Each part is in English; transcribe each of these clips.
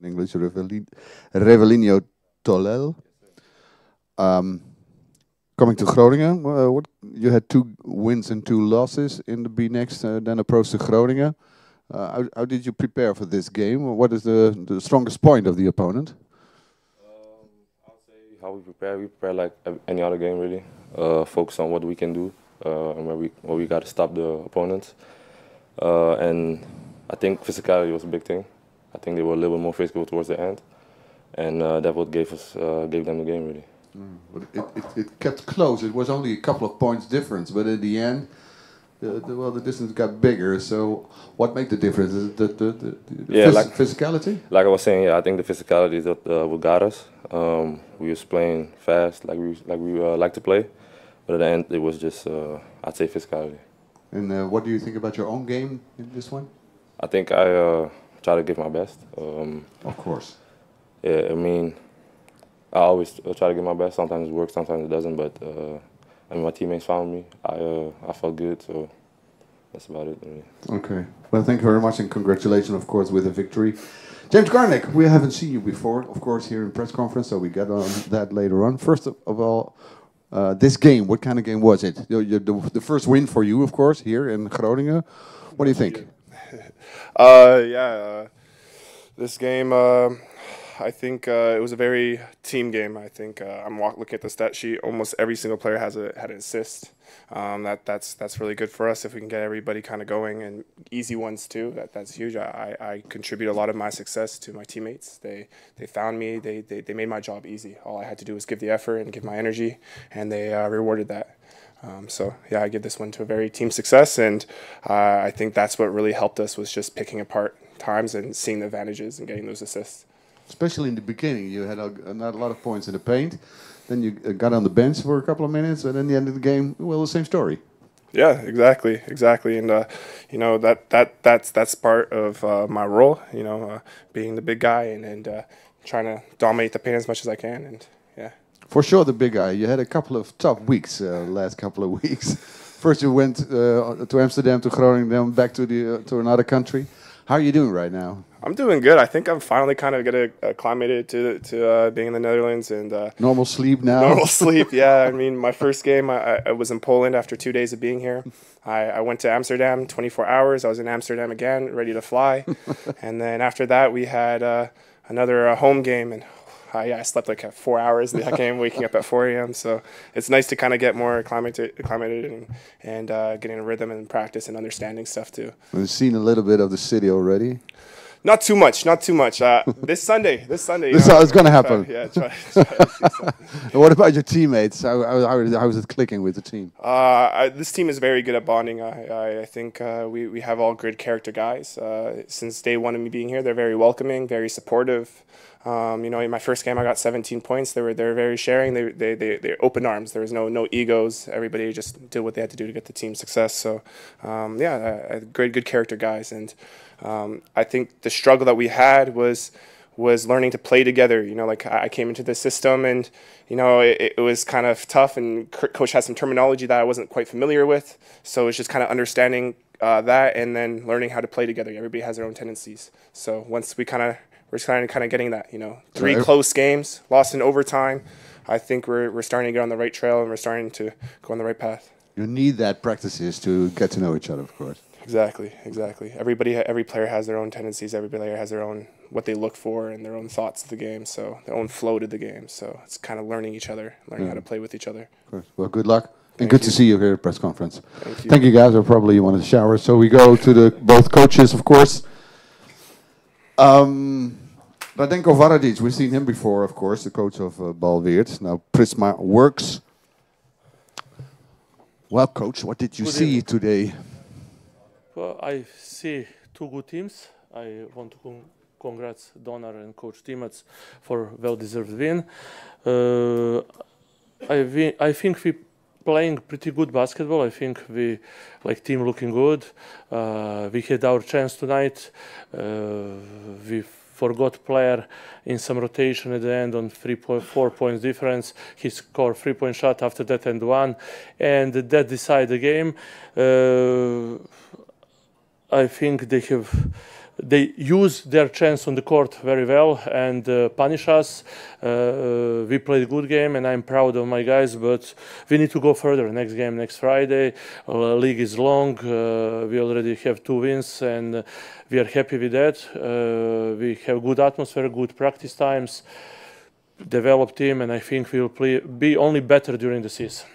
in English, Revelinho Tolel. Coming to Groningen, what you had 2 wins and 2 losses in the B next, then approach to Groningen. How did you prepare for this game? What is the strongest point of the opponent? I'll say how we prepare. We prepare like any other game, really. Focus on what we can do and where we got to stop the opponents. And I think physicality was a big thing. I think they were a little bit more physical towards the end, and that what gave them the game, really. But it kept close. It was only a couple of points difference, but in the end, the distance got bigger. So what made the difference? Is it the physicality? Like I was saying, yeah, I think the physicality is what got us. We was playing fast, like we like to play, but at the end it was just I'd say physicality. And what do you think about your own game in this one? I think I try to give my best. Of course. Yeah, I mean, I always try to give my best. Sometimes it works, sometimes it doesn't. But I mean, my teammates found me. I felt good, so that's about it. Really. Okay. Well, thank you very much, and congratulations, of course, with the victory. James Garnick, we haven't seen you before, of course, here in press conference, so we get on that later on. First of all, this game, what kind of game was it? The first win for you, of course, here in Groningen. What do you think? This game, I think it was a very team game. I think I'm looking at the stat sheet. Almost every single player had an assist. That's really good for us if we can get everybody kind of going, and easy ones too. That's huge. I contribute a lot of my success to my teammates. They found me. They made my job easy. All I had to do was give the effort and give my energy, and they rewarded that. So yeah, I give this one to a very team success, and I think that's what really helped us was just picking apart times and seeing the advantages and getting those assists. Especially in the beginning, you had not a lot of points in the paint. Then you got on the bench for a couple of minutes, and then the end of the game, well, the same story. Yeah, exactly, and you know that's part of my role. You know, being the big guy and trying to dominate the paint as much as I can, and yeah. For sure, the big guy. You had a couple of tough weeks, last couple of weeks. First, you went to Amsterdam, to Groningen, then back to another country. How are you doing right now? I'm doing good. I think I'm finally kind of getting acclimated to being in the Netherlands and normal sleep now. Normal sleep, yeah. I mean, my first game, I was in Poland after 2 days of being here. I went to Amsterdam, 24 hours. I was in Amsterdam again, ready to fly, and then after that we had another home game, and I slept like 4 hours that game, waking up at 4 a.m. So it's nice to kind of get more acclimated and getting a rhythm and practice and understanding stuff too. We've seen a little bit of the city already. Not too much. This Sunday. This is how it's going to happen. Try. What about your teammates? How is it clicking with the team? This team is very good at bonding. I think we have all good character guys. Since day one of me being here, they're very welcoming, very supportive. You know, in my first game, I got 17 points. They're very sharing. They're open arms. There was no egos. Everybody just did what they had to do to get the team success. So, good character guys. And I think the struggle that we had was learning to play together. You know, like I came into the system, and you know it was kind of tough. And coach had some terminology that I wasn't quite familiar with. So it's just kind of understanding that, and then learning how to play together. Everybody has their own tendencies. So once we're kind of getting that, you know, 3 close games, lost in overtime. I think we're starting to get on the right trail, and we're starting to go on the right path. You need that practices to get to know each other, of course. Exactly. Every player has their own tendencies. Every player has their own what they look for and their own thoughts of the game. So their own flow to the game. So it's kind of learning each other, learning how to play with each other. Of course. Well, good luck. And good to see you here at press conference. Thank you. Thank you, guys. Or probably you wanted to shower. So we go to both coaches, of course. Radenko Varadic, we've seen him before, of course, the coach of Balweert. Now Prisma Works. Well, coach, what did you see today? Well, I see 2 good teams. I want to congrats Donar and Coach Timac for well-deserved win. I think we playing pretty good basketball. I think we team looking good. We had our chance tonight. We forgot player in some rotation at the end on 4 points difference. He scored 3-point shot after that and one, and that decided the game. I think they have they use their chance on the court very well and punish us. We played a good game, and I'm proud of my guys. But we need to go further. Next game, next Friday. League is long. We already have 2 wins, and we are happy with that. We have good atmosphere, good practice times, developed team, and I think we will be only better during the season.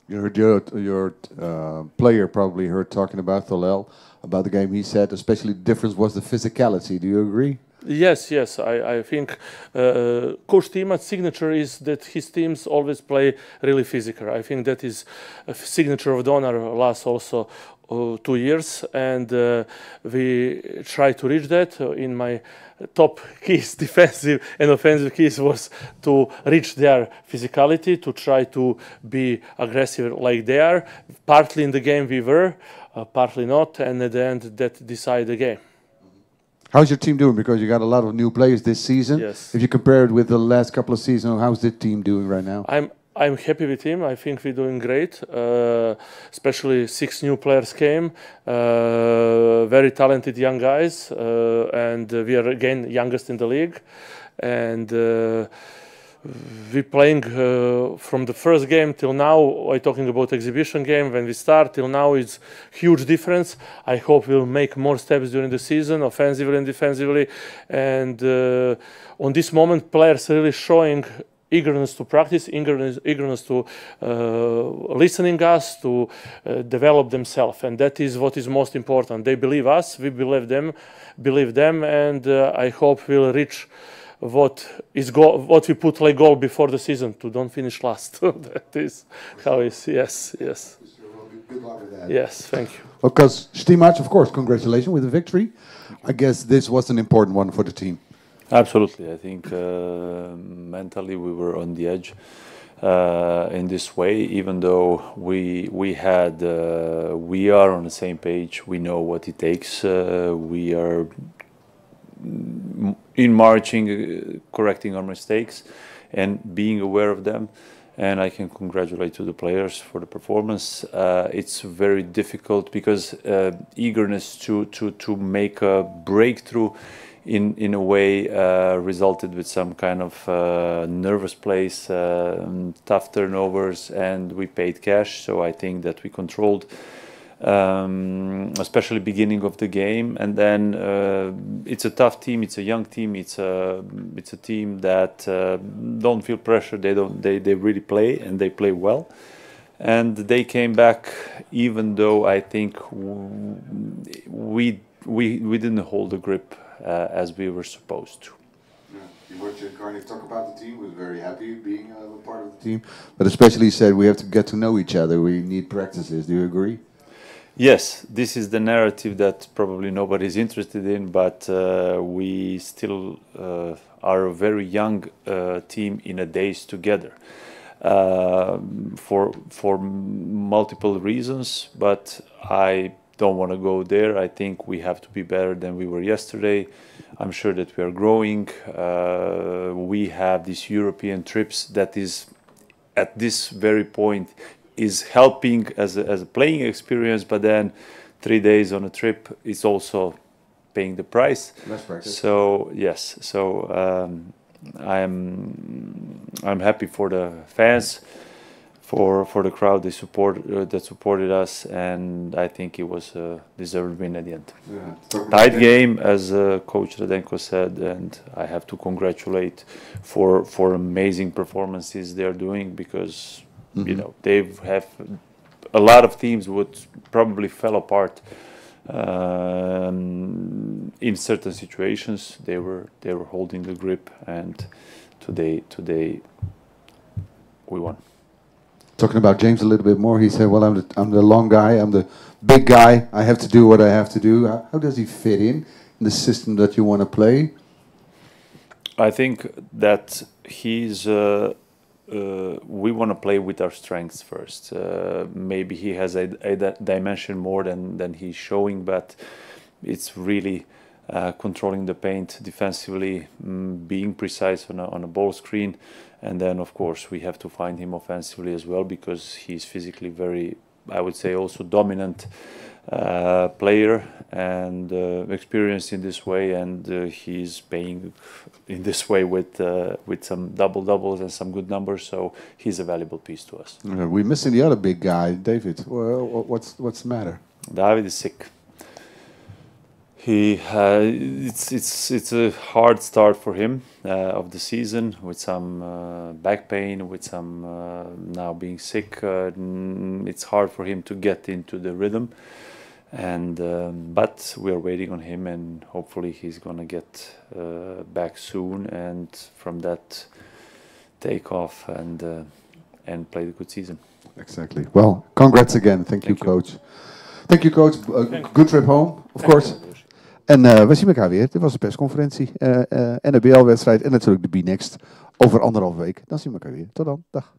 Your player probably heard talking about Thalel, about the game. He said especially the difference was the physicality. Do you agree? Yes, yes. I think Coach Timat's signature is that his teams always play really physical. I think that is a signature of Donar last also 2 years, and we try to reach that. In my top keys, defensive and offensive keys, was to reach their physicality, to try to be aggressive like they are. Partly in the game we were, partly not, and at the end that decide the game. How's your team doing? Because you got a lot of new players this season. Yes. If you compare it with the last couple of seasons, how's the team doing right now? I'm happy with him. I think we're doing great. Especially 6 new players came, very talented young guys, and we are again youngest in the league. And we're playing from the first game till now. I'm talking about exhibition game. When we start till now, it's huge difference. I hope we'll make more steps during the season, offensively and defensively. And on this moment, players are really showing eagerness to practice, eagerness to listening us, to develop themselves, and that is what is most important. They believe us, we believe them, and I hope we'll reach what we put like goal before the season, to don't finish last. That is how it is. Yes, yes. Good luck with that. Yes, thank you. Because Stimac, of course, congratulations with the victory. I guess this was an important one for the team. Absolutely. I think mentally we were on the edge in this way, even though we are on the same page. We know what it takes. We are in marching, correcting our mistakes and being aware of them. And I can congratulate to the players for the performance. It's very difficult because eagerness to make a breakthrough in a way resulted with some kind of nervous plays, tough turnovers, and we paid cash. So I think that we controlled, especially beginning of the game. And then it's a tough team. It's a young team. It's a team that don't feel pressure. They really play, and they play well. And they came back, even though I think we didn't hold the grip as we were supposed to. You heard Jim Garnick talk about the team. Was very happy being a part of the team, but especially said we have to get to know each other. We need practices. Do you agree? Yes, this is the narrative that probably nobody's interested in, but we still are a very young team in a days together for multiple reasons, but I don't want to go there. I think we have to be better than we were yesterday. I'm sure that we are growing. We have these European trips that is at this very point is helping as a playing experience, but then 3 days on a trip is also paying the price. Less practice. So yes, so I'm happy for the fans, for the crowd that supported us, and I think it was a deserved win at the end. Yeah. Tight game, as Coach Radenko said, and I have to congratulate for amazing performances they're doing, because you know they have a lot of teams would probably fell apart in certain situations. They were holding the grip, and today we won. Talking about James a little bit more, he said, "Well, I'm the long guy. I'm the big guy. I have to do what I have to do." How does he fit in the system that you want to play? I think that he's. We want to play with our strengths first. Maybe he has a dimension more than he's showing, but it's really controlling the paint defensively, being precise on a ball screen, and then of course we have to find him offensively as well, because he's physically very I would say, also dominant player and experienced in this way, and he's paying in this way with some doubles and some good numbers. So he's a valuable piece to us. We're missing the other big guy, David. Well, what's the matter? David is sick. It's a hard start for him of the season with some back pain, with some now being sick. It's hard for him to get into the rhythm, and but we are waiting on him, and hopefully he's gonna get back soon, and from that take off and play the good season. Exactly. Well, congrats again. Thank you, coach. Thank you, coach. Good trip home, of course. En we zien elkaar weer. Dit was de persconferentie. NWBL-wedstrijd en natuurlijk de B-Next over 1,5 week. Dan zien we elkaar weer. Tot dan. Dag.